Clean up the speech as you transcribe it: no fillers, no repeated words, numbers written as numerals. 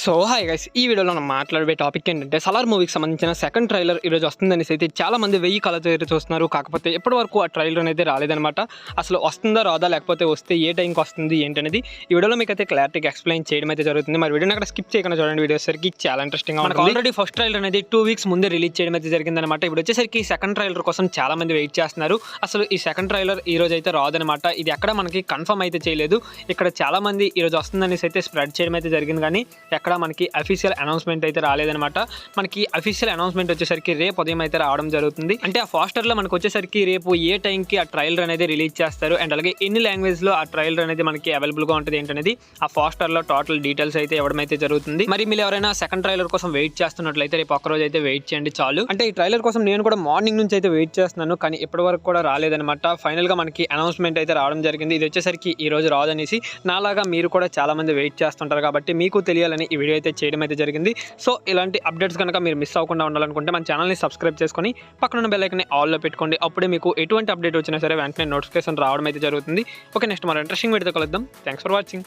So hi guys, ఈ వీడియోలో మనం మాట్లాడే టాపిక్ ఏంటంటే సలార్ మూవీకి సంబంధించిన సెకండ్ ట్రైలర్ ఈరోజు వస్తుందనేసి అయితే చాలా మంది 1000 కళ్ళతో ఎదురు చూస్తున్నారు. కాకపోతే ఇప్పటి వరకు ఆ ట్రైలర్ అనేది రాలేదనమాట. అసలు వస్తుందా రాదా, లేకపోతే వస్తే ఏ టైంకి వస్తుంది ఏంటనేది ఈ వీడియోలో మీకు అయితే క్లారిటీగా ఎక్స్ప్లెయిన్ చేయడం అయితే జరుగుతుంది. మరి వీడియోని అక్కడ స్కిప్ చేయకుండా చూడండి, వీడియో సరికి చాలా ఇంట్రెస్టింగ్గా ఉంటుంది. ఆల్రెడీ ఫస్ట్ ట్రైలర్ అనేది 2 వీక్స్ ముందే రిలీజ్ చేయడం అయితే జరిగిందనమాట. ఇప్పుడు వచ్చేసరికి సెకండ్ ట్రైలర్ కోసం చాలా మంది వెయిట్ చేస్తున్నారు. అసలు ఈ సెకండ్ ట్రైలర్ ఈ రోజు అయితే రాదనమాట. ఇది ఎక్కడ మనకి కన్ఫర్మ్ అయితే చేయలేదు. ఇక్కడ చాలా మంది ఈరోజు వస్తుందనేసి అయితే స్ప్రెడ్ చేయడం అయితే జరిగింది, కానీ ఎక్కడ మనకి అఫీషియల్ అనౌన్స్మెంట్ అయితే రాలేదనమాట. మనకి అఫీషియల్ అనౌన్స్మెంట్ వచ్చేసరికి రేపు ఉదయం అయితే రావడం జరుగుతుంది. అంటే ఆ పోస్టర్ లో మనకు వచ్చేసరికి రేపు ఏ టైంకి ఆ ట్రైలర్ అనేది రిలీజ్ చేస్తారు, అండ్ అలాగే ఎన్ని లాంగ్వేజ్ లో ఆ ట్రైలర్ అనేది మనకి అవైలబుల్ గా ఉంటుంది ఏంటనేది ఆ పోస్టర్ లో టోటల్ డీటెయిల్స్ అయితే ఇవ్వడం అయితే జరుగుతుంది. మరి మీరు ఎవరైనా సెకండ్ ట్రైలర్ కోసం వెయిట్ చేస్తున్నట్లయితే రేపు ఒక్కరోజు అయితే వెయిట్ చేయండి చాలు. అంటే ఈ ట్రైలర్ కోసం నేను కూడా మార్నింగ్ నుంచి అయితే వెయిట్ చేస్తున్నాను, కానీ ఇప్పటి వరకు కూడా రాలేదనమాట. ఫైనల్ గా మనకి అనౌన్స్మెంట్ అయితే రావడం జరిగింది. ఇది వచ్చేసరికి ఈ రోజు రాదనేసి. నాలాగా మీరు కూడా చాలా మంది వెయిట్ చేస్తుంటారు కాబట్టి మీకు తెలియాలని ఈ వీడియో అయితే చేయడం అయితే జరిగింది. సో ఇలాంటి అప్డేట్స్ కనుక మీరు మిస్ అవ్వకుండా ఉండాలనుకుంటే మన ఛానల్ని సబ్స్క్రైబ్ చేసుకొని పక్కన బెల్ ఐకాన్ని ఆల్లో పెట్టుకోండి. అప్పుడే మీకు ఎటువంటి అప్డేట్ వచ్చినా సరే వెంటనే నోటిఫికేషన్ రావడం అయితే జరుగుతుంది. ఓకే, నెక్స్ట్ మరో ఇంట్రెస్టింగ్ వీడియోతో కలుద్దాం. Thanks for watching.